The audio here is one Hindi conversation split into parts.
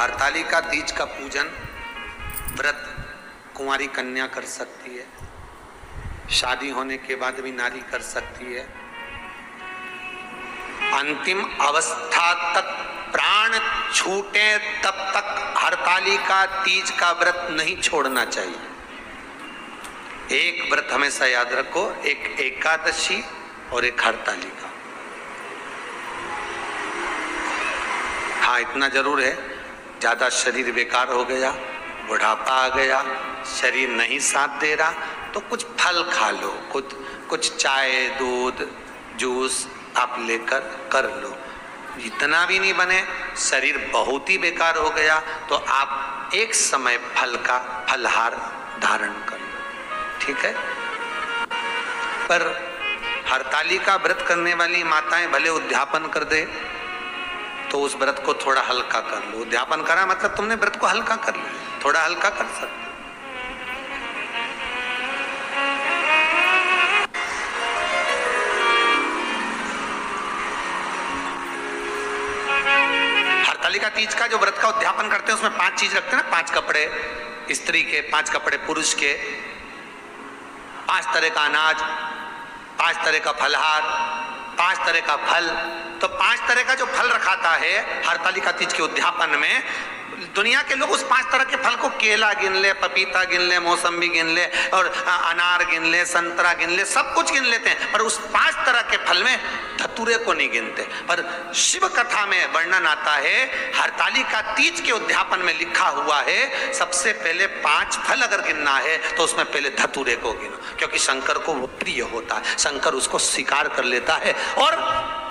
हरतालिका तीज का पूजन व्रत कुंवारी कन्या कर सकती है, शादी होने के बाद भी नारी कर सकती है। अंतिम अवस्था तक प्राण छूटे तब तक हरतालिका तीज का व्रत नहीं छोड़ना चाहिए। एक व्रत हमेशा याद रखो, एक एकादशी और एक हरतालिका। हाँ, इतना जरूर है, ज्यादा शरीर बेकार हो गया, बुढ़ापा आ गया, शरीर नहीं साथ दे रहा, तो कुछ फल खा लो, कुछ चाय दूध जूस आप लेकर कर लो। इतना भी नहीं बने, शरीर बहुत ही बेकार हो गया, तो आप एक समय फल का फलहार धारण कर लो, ठीक है। पर हरतालिका व्रत करने वाली माताएं भले उद्यापन कर दे तो उस व्रत को थोड़ा हल्का कर लो। उद्यापन करा मतलब तुमने व्रत को हल्का कर लिया, थोड़ा हल्का कर सकते। हरतालिका तीज का जो व्रत का उद्यापन करते हैं उसमें 5 चीज रखते हैं ना, 5 कपड़े स्त्री के, 5 कपड़े पुरुष के, 5 तरह का अनाज, 5 तरह का फलहार, 5 तरह का फल। तो 5 तरह का जो फल रखाता है हरतालिका तीज के उद्यापन में, दुनिया के लोग उस 5 तरह के फल को केला गिन ले, पपीता गिन ले, मौसम्बी गिन ले और अनार गिन ले, संतरा गिन ले, सब कुछ गिन लेते हैं, पर उस 5 तरह के फल में धतूरे को नहीं गिनते। पर शिव कथा में वर्णन आता है, हरतालिका तीज के उद्यापन में लिखा हुआ है, सबसे पहले 5 फल अगर गिनना है तो उसमें पहले धतूरे को गिनो, क्योंकि शंकर को वो प्रिय होता है, शंकर उसको स्वीकार कर लेता है। और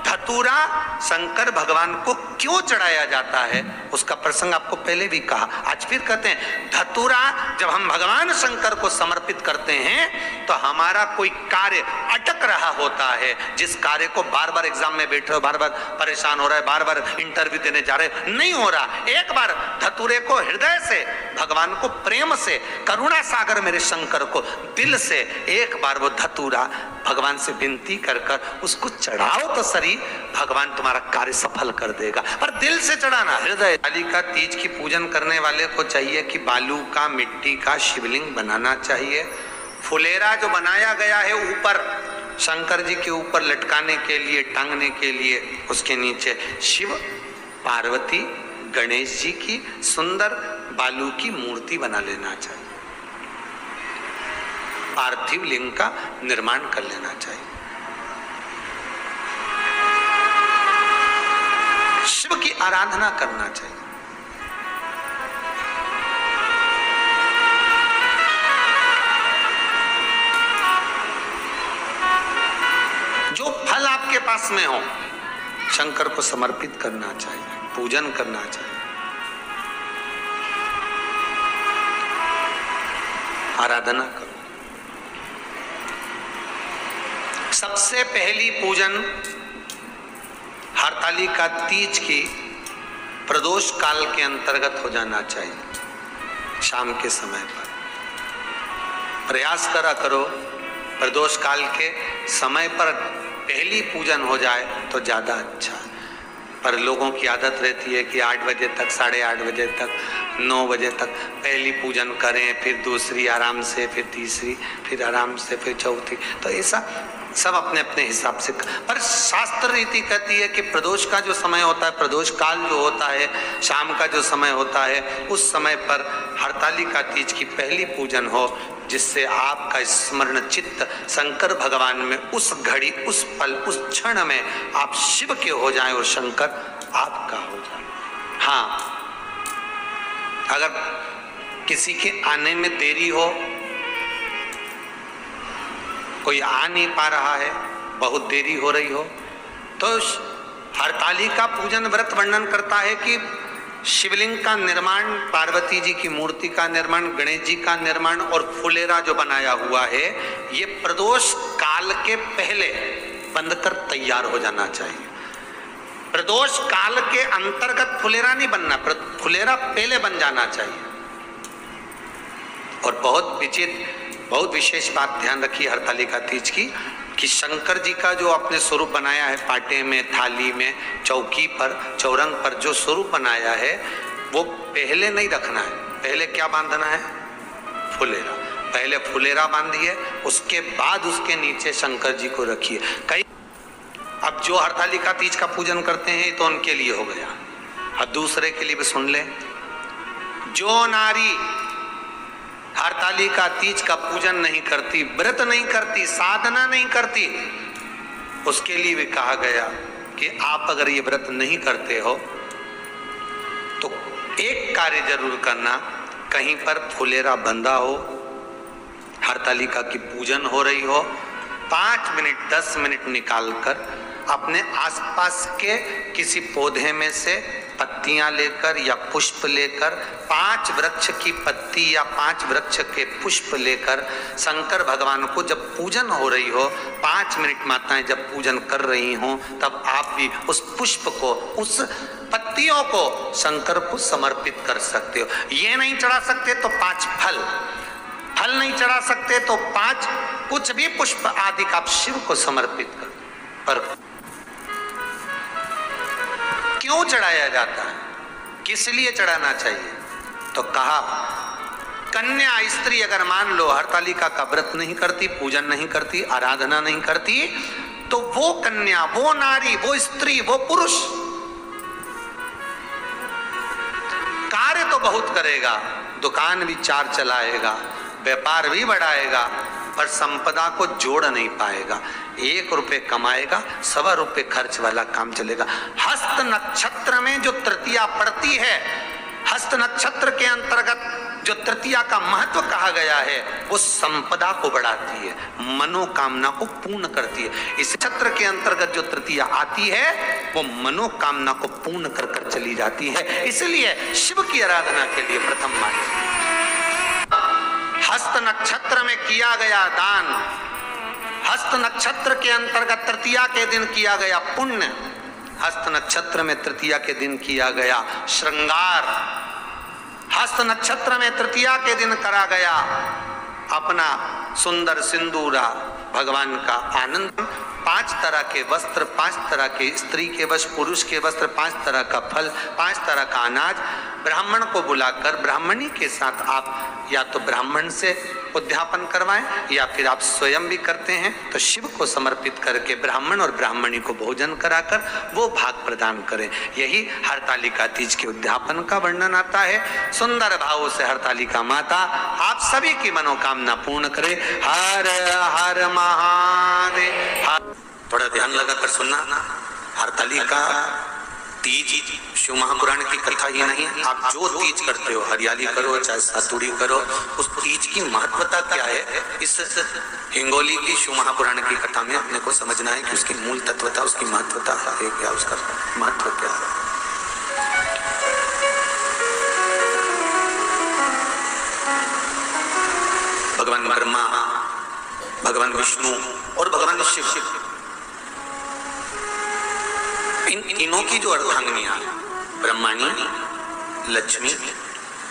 धतूरा शंकर भगवान को क्यों चढ़ाया जाता है उसका प्रसंग आपको पहले भी कहा, आज फिर कहते हैं। धतूरा जब हम भगवान शंकर को समर्पित करते हैं तो हमारा कोई कार्य अटक रहा होता है, जिस कार्य को बार बार एग्जाम में बैठे हो, बार बार परेशान हो रहा है, बार बार इंटरव्यू देने जा रहे हो, नहीं हो रहा, एक बार धतूरे को हृदय से भगवान को प्रेम से, करुणा सागर मेरे शंकर को दिल से एक बार वो धतूरा भगवान से विनती कर कर उसको चढ़ाओ तो सही, भगवान तुम्हारा कार्य सफल कर देगा। पर दिल से चढ़ाना, हृदय। हरतालिका तीज की पूजन करने वाले को चाहिए कि बालू का, मिट्टी का शिवलिंग बनाना चाहिए। फुलेरा जो बनाया गया है ऊपर शंकर जी के ऊपर लटकाने के लिए, टांगने के लिए, उसके नीचे शिव पार्वती गणेश जी की सुंदर बालू की मूर्ति बना लेना चाहिए, पार्थिव लिंग का निर्माण कर लेना चाहिए। शिव की आराधना करना चाहिए। जो फल आपके पास में हो शंकर को समर्पित करना चाहिए, पूजन करना चाहिए, आराधना करो। सबसे पहली पूजन हरतालिका तीज की प्रदोष काल के अंतर्गत हो जाना चाहिए, शाम के समय पर। प्रयास करा करो प्रदोष काल के समय पर पहली पूजन हो जाए तो ज्यादा अच्छा। पर लोगों की आदत रहती है कि 8 बजे तक, 8:30 बजे तक, 9 बजे तक पहली पूजन करें, फिर दूसरी आराम से, फिर तीसरी, फिर आराम से, फिर चौथी। तो ऐसा सब अपने अपने हिसाब से। पर शास्त्र रीति कहती है कि प्रदोष का जो समय होता है, प्रदोष काल जो होता है, शाम का जो समय होता है, उस समय पर हरतालिका तीज की पहली पूजन हो, जिससे आपका स्मरण चित्त शंकर भगवान में उस घड़ी, उस पल, उस क्षण में आप शिव के हो जाएं और शंकर आपका हो जाए। हाँ, अगर किसी के आने में देरी हो, कोई आ नहीं पा रहा है, बहुत देरी हो रही हो, तो हरतालिका पूजन व्रत वर्णन करता है कि शिवलिंग का निर्माण, पार्वती जी की मूर्ति का निर्माण, गणेश जी का निर्माण और फुलेरा जो बनाया हुआ है, ये प्रदोष काल के पहले बनकर तैयार हो जाना चाहिए। प्रदोष काल के अंतर्गत फुलेरा नहीं बनना, फुलेरा पहले बन जाना चाहिए। और बहुत विशेष बात ध्यान रखिए हरतालिका तीज की, कि शंकर जी का जो अपने स्वरूप बनाया है, पाटे में, थाली में, चौकी पर, चौरंग पर जो स्वरूप बनाया है, वो पहले नहीं रखना है। पहले क्या बांधना है? फुलेरा। पहले फुलेरा बांधिए, उसके बाद उसके नीचे शंकर जी को रखिए। कई अब जो हरतालिका तीज का पूजन करते हैं तो उनके लिए हो गया, और दूसरे के लिए भी सुन ले। जो नारी हरतालिका तीज का पूजन नहीं करती, व्रत नहीं करती, साधना नहीं करती, उसके लिए भी कहा गया कि आप अगर ये व्रत नहीं करते हो तो एक कार्य जरूर करना, कहीं पर फुलेरा बंधा हो, हरतालिका की पूजन हो रही हो, 5 मिनट 10 मिनट निकालकर अपने आसपास के किसी पौधे में से पत्तियां लेकर या पुष्प लेकर, 5 वृक्ष की पत्ती या 5 वृक्ष के पुष्प लेकर शंकर भगवान को जब पूजन हो रही हो, 5 मिनट माताएं जब पूजन कर रही हों, तब आप भी उस पुष्प को, उस पत्तियों को शंकर को समर्पित कर सकते हो। ये नहीं चढ़ा सकते तो 5 फल, फल नहीं चढ़ा सकते तो 5 कुछ भी पुष्प आदि का आप शिव को समर्पित कर। पर क्यों चढ़ाया जाता है, किस लिए चढ़ाना चाहिए? तो कहा कन्या स्त्री अगर मान लो हरतालिका का व्रत नहीं करती, पूजन नहीं करती, आराधना नहीं करती, तो वो कन्या, वो नारी, वो स्त्री, वो पुरुष कार्य तो बहुत करेगा, दुकान भी 4 चलाएगा, व्यापार भी बढ़ाएगा, पर संपदा को जोड़ नहीं पाएगा। 1 रुपए कमाएगा, 1.25 रुपए खर्च वाला काम चलेगा। हस्त नक्षत्र में जो तृतीया पड़ती है, हस्त नक्षत्र के अंतर्गत जो तृतीया का महत्व कहा गया है, वो संपदा को बढ़ाती है, मनोकामना को पूर्ण करती है। इस नक्षत्र के अंतर्गत जो तृतीया आती है वो मनोकामना को पूर्ण कर कर चली जाती है। इसलिए शिव की आराधना के लिए प्रथम मान्य हस्त नक्षत्र में किया गया दान, हस्त नक्षत्र के अंतर्गत तृतीया के दिन किया गया पुण्य, हस्त नक्षत्र में तृतीया के दिन किया गया श्रृंगार, हस्त नक्षत्र में तृतीया के दिन करा गया अपना सुंदर सिंदूरा, भगवान का आनंद, 5 तरह के वस्त्र, 5 तरह के स्त्री के वस्त्र, पुरुष के वस्त्र, 5 तरह का फल, 5 तरह का अनाज, ब्राह्मण को बुलाकर ब्राह्मणी के साथ आप या तो ब्राह्मण से उद्यापन करवाएं या फिर आप स्वयं भी करते हैं तो शिव को समर्पित करके ब्राह्मण और ब्राह्मणी को भोजन कराकर वो भाग प्रदान करें। यही हरतालिका तीज के उद्यापन का वर्णन आता है। सुंदर भावों से हरतालिका माता आप सभी की मनोकामना पूर्ण करे। हर हर महादेव। थोड़ा ध्यान लगाकर सुनना। हरतालिका तीज शिव महापुराण की कथा ही नहीं, आप जो तीज करते हो, हरियाली करो चाहे सातुड़ी करो, उस तीज की महत्वता क्या है, इस हिंगोली की शिव महापुराण की कथा में अपने को समझना है कि उसकी मूल तत्वता, उसकी महत्वता है क्या, उसका महत्व क्या है। भगवान ब्रह्मा, भगवान विष्णु और भगवान शिव, इन तीनों की जो अर्धांगिनियां ब्रह्माणी, लक्ष्मी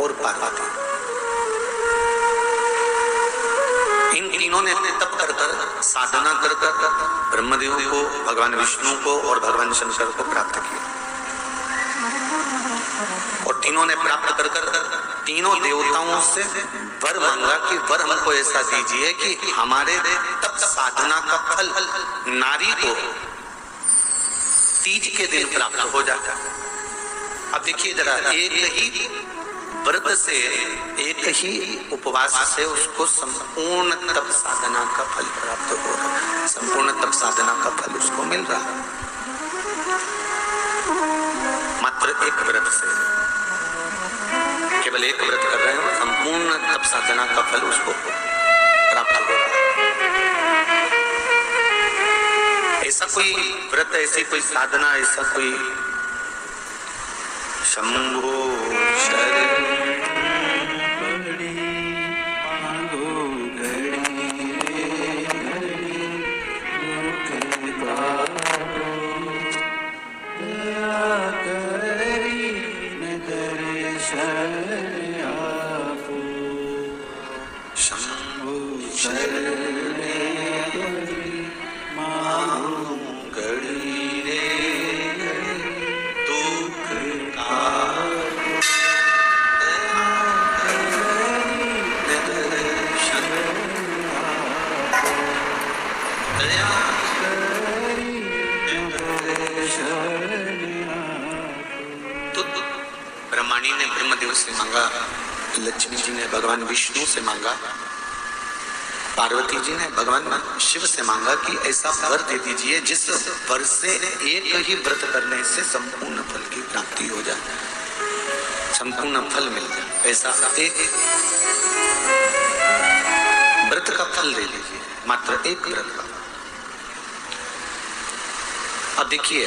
और पार्वती, इन तीनों ने तप कर कर, साधना कर कर ब्रह्मदेव को, भगवान विष्णु को और भगवान शंकर को प्राप्त किया। और तीनों ने प्राप्त कर कर तीनों देवताओं से वर मांगा कि वर हमको ऐसा दीजिए कि हमारे तप साधना का फल नारी को तीज के दिन प्राप्त हो जाता। अब देखिए जरा, एक ही व्रत से, एक ही उपवास से उसको संपूर्ण तप साधना का फल प्राप्त हो रहा है, संपूर्ण तप साधना का फल उसको मिल रहा है। मात्र एक व्रत से, केवल एक व्रत कर रहे हैं, संपूर्ण तप साधना का फल उसको प्राप्त हो रहा है। ऐसा कोई व्रत, ऐसी कोई साधना, ऐसा कोई शंभो शरण गड़ी रे दुख का ब्रह्माणी ने ब्रह्मदेव से मांगा, लक्ष्मी जी ने भगवान विष्णु से मांगा, पार्वती जी ने भगवान शिव से मांगा कि ऐसा वर दे दीजिए जिस वर से एक ही व्रत करने से संपूर्ण फल की प्राप्ति हो जाए, संपूर्ण फल मिल जाए। ऐसा एक व्रत का फल दे लीजिए, मात्र एक व्रत का। अब देखिए,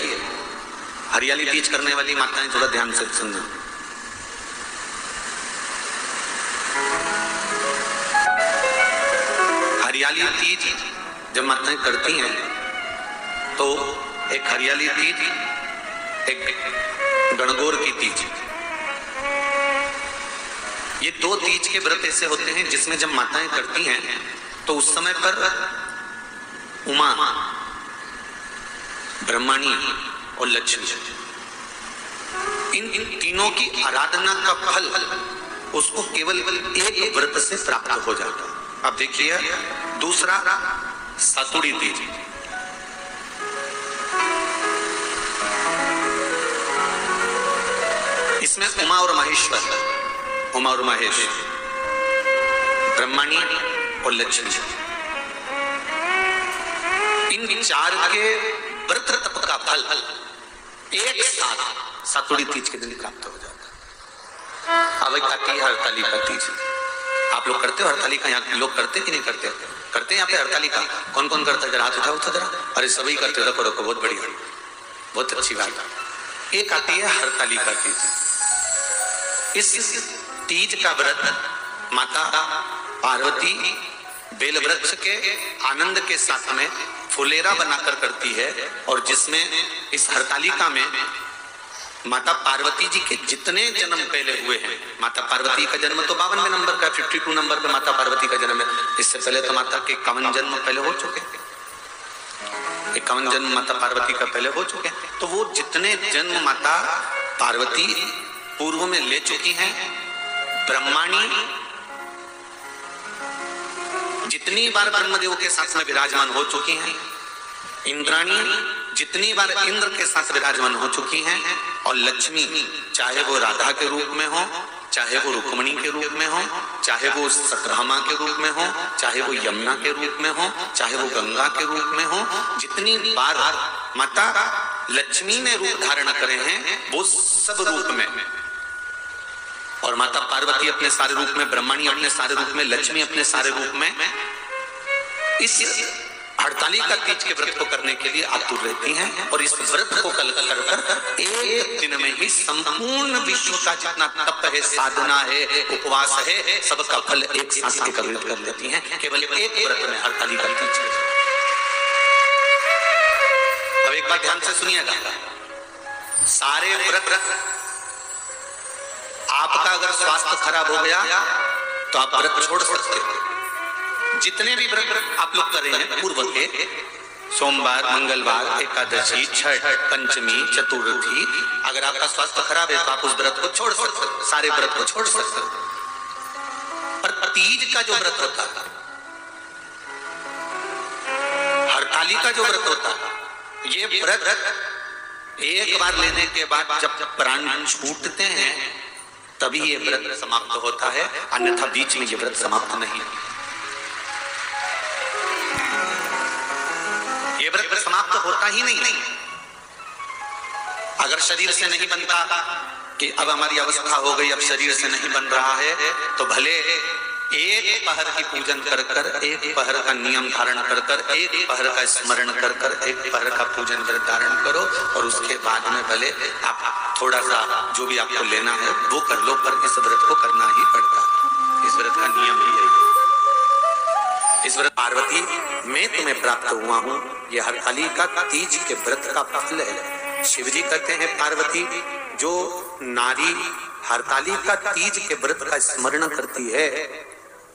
हरियाली तीज करने वाली माताएं थोड़ा ध्यान से सुनना। हरियाली तीज जब माताएं करती हैं तो एक हरियाली तीज, एक गणगौर की तीज, ये दो तीज के व्रत ऐसे होते हैं जिसमें जब माताएं करती हैं तो उस समय पर उमा, ब्रह्माणी और लक्ष्मी, इन तीनों की आराधना का फल उसको केवल एक व्रत से प्राप्त हो जाता है। अब देखिए दूसरा सातुड़ी तीज। इसमें उमा और महेश्वर, उमा और महेश, ब्रह्माणी और लक्ष्मी, इन चार के व्रत तप का फल एक साथ सातुड़ी तीज के दिन प्राप्त हो जाता है। अब एक आती है हरतालिका तीज। आप लोग करते हो हरतालिका? यहाँ लोग करते कि नहीं करते? करते हैं यहाँ पे हरतालिका? कौन कौन करता है? जरा हाथ उठाओ तो जरा। अरे सभी करते हो, रखो रखो, बहुत बढ़िया, बहुत अच्छी बात। एक आती है हरतालिका तीज। इस तीज का व्रत माता पार्वती बेल वृक्ष के आनंद के साथ में फुलेरा बनाकर करती है, और जिसमें इस हरतालिका में माता पार्वती जी के जितने जन्म पहले हुए हैं, माता पार्वती का जन्म तो 52वें नंबर का, 52 नंबर पे माता पार्वती का जन्म है। इससे पहले तो माता के 51 जन्म पहले हो चुके हैं, 51 जन्म माता पार्वती का पहले हो चुके हैं। तो वो जितने जन्म माता पार्वती पूर्व में ले चुकी हैं, ब्रह्माणी जितनी बार ब्रह्मदेव के साथ में विराजमान हो चुकी हैं, इंद्राणी जितनी बार इंद्र के साथ विराजमान हो चुकी हैं, और लक्ष्मी चाहे वो राधा के रूप में हो, चाहे वो रुक्मणी के रूप में हो, चाहे वो सतभामा के रूप में हो, चाहे वो यमुना के रूप में हो, चाहे वो गंगा के रूप में हो, जितनी बार माता लक्ष्मी ने रूप धारण करे हैं वो सब रूप में, और माता पार्वती अपने सारे रूप में, ब्रह्माणी अपने सारे रूप में, लक्ष्मी अपने सारे रूप में इस हरतालिका तीज के व्रत को करने के लिए आतुर रहती हैं। और इस व्रत को कर कर एक दिन में ही संपूर्ण विश्व का जितना तप है, साधना है, उपवास है, सबका फल एक साथ एकत्रित कर लेती हैं केवल एक व्रत में, हरतालिका तीज। अब एक बात ध्यान से सुनिएगा, सारे व्रत, आपका अगर स्वास्थ्य खराब हो गया तो आप व्रत छोड़ सकते हो। जितने भी व्रत आप लोग कर रहे हैं पूर्व के, सोमवार, मंगलवार, एकादशी, छठ, पंचमी, चतुर्थी, अगर आपका स्वास्थ्य खराब है तो आप उस व्रत को छोड़ सकते हो, सारे व्रत को छोड़ सकते हो। पर तीज का जो व्रत होता है, हरतालिका जो व्रत होता है, ये व्रत एक बार लेने के बाद जब प्राण छूटते हैं तभी ये व्रत समाप्त होता है, अन्यथा बीच में ये व्रत समाप्त नहीं। ये व्रत समाप्त होता ही नहीं। अगर शरीर से नहीं बनता कि अब हमारी अवस्था हो गई, अब शरीर से नहीं बन रहा है, तो भले एक पहर की पूजन कर कर, एक पहर का नियम धारण कर कर, एक पहर का स्मरण कर कर, एक पहर का पूजन व्रत धारण करो, और उसके बाद में भले आप थोड़ा सा जो भी आपको लेना है वो कर लो, पर इस व्रत को करना ही पड़ता है। इस व्रत का नियम ही है। इस व्रत पार्वती मैं तुम्हें प्राप्त हुआ हूँ, यह हरतालिका तीज के व्रत का फल है। शिव जी कहते हैं पार्वती जो नारी हरतालिका तीज के व्रत का स्मरण करती है,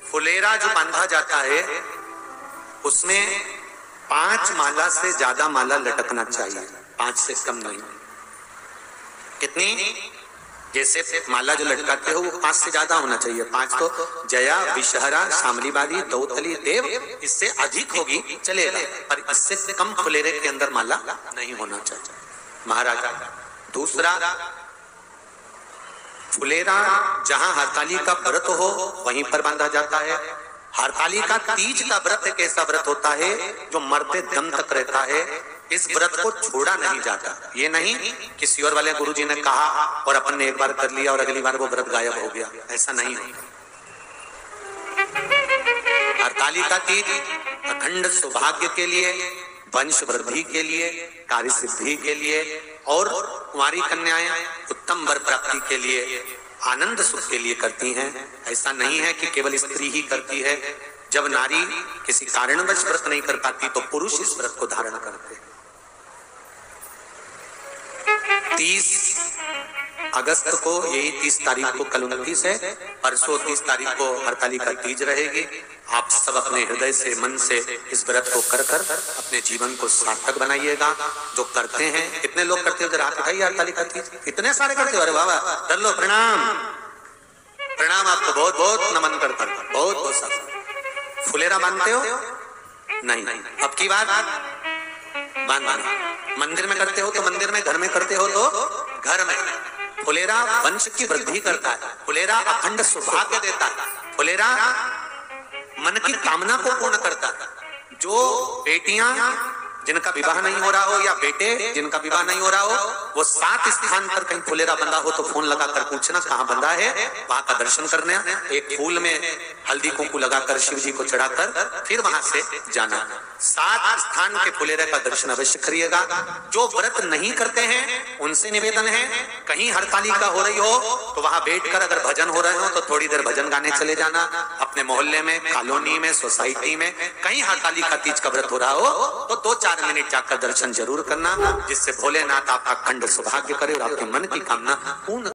फुलेरा जो बांधा जाता है उसमें 5 माला से ज्यादा माला लटकना चाहिए, 5 से कम नहीं। कितनी? जैसे माला जो लटकाते हो वो 5 से ज्यादा होना चाहिए। 5 तो जया, विषहरा, शामलीबारी, दौतली, देव, इससे अधिक होगी चलेगा, पर इससे कम फुलेरे के अंदर माला नहीं होना चाहिए महाराज। दूसरा, फुलेरा जहां हरतालिका व्रत हो वहीं पर बांधा जाता है। हरतालिका तीज का व्रत एक ऐसा व्रत होता है जो मरते दम तक रहता है। इस व्रत को छोड़ा नहीं जाता। ये नहीं कि सियोर वाले गुरुजी ने कहा और अपन ने एक बार कर लिया और अगली बार वो व्रत गायब हो गया, ऐसा नहीं होता। हरतालिका तीज अखंड सौभाग्य के लिए, वंश वृद्धि के लिए, कार्य सिद्धि के लिए और कुंवारी कन्याएं उत्तम वर प्राप्ति के लिए, आनंद सुख के लिए करती हैं। ऐसा नहीं है कि केवल स्त्री ही करती है। जब नारी किसी कारणवश व्रत नहीं कर पाती तो पुरुष इस व्रत को धारण करते हैं। 30 अगस्त को, यही 30 तारीख को, कल 29 है, परसों 30 तारीख को हरतालिका तीज रहेगी। आप सब अपने हृदय से, मन से इस व्रत को कर कर अपने जीवन को सार्थक बनाइएगा। जो करते हैं, कितने लोग करते हो जरा हाथ उठाइए। हरतालिका तीज इतने सारे करते हो, अरे बाबा कर लो, प्रणाम प्रणाम, आपको बहुत बहुत नमन करता हूं, बहुत बहुत सारा। फुलेरा बांधते हो? नहीं, अब की बात बांधना। मंदिर में करते हो तो मंदिर में, घर में करते हो तो घर में। फुलेरा वंश की वृद्धि करता है, फुलेरा अखंड सौभाग्य देता है, फुलेरा मन की कामना को पूर्ण करता है। जो बेटियां जिनका विवाह नहीं हो रहा हो या बेटे जिनका विवाह नहीं हो रहा हो, वो 7 स्थान पर कहीं फुलेरा बंधा हो तो फोन लगाकर पूछना कहाँ बंधा है, वहां का दर्शन करने, एक फूल में हल्दी कुंकू लगाकर शिव जी को चढ़ाकर फिर वहां से जाना। 7 स्थान के फुलेरा का दर्शन अवश्य करिएगा। जो व्रत नहीं करते हैं उनसे निवेदन है, कहीं हरतालिका हो रही हो तो वहां बैठकर अगर भजन हो रहे हो तो थोड़ी देर भजन गाने चले जाना। अपने मोहल्ले में, कॉलोनी में, सोसाइटी में कहीं हरतालिका तीज का व्रत हो रहा हो तो 2-4 मिनट जाकर दर्शन जरूर करना, जिससे भोलेनाथ आपका अखंड सौभाग्य करे और आपके मन की कामना पूर्ण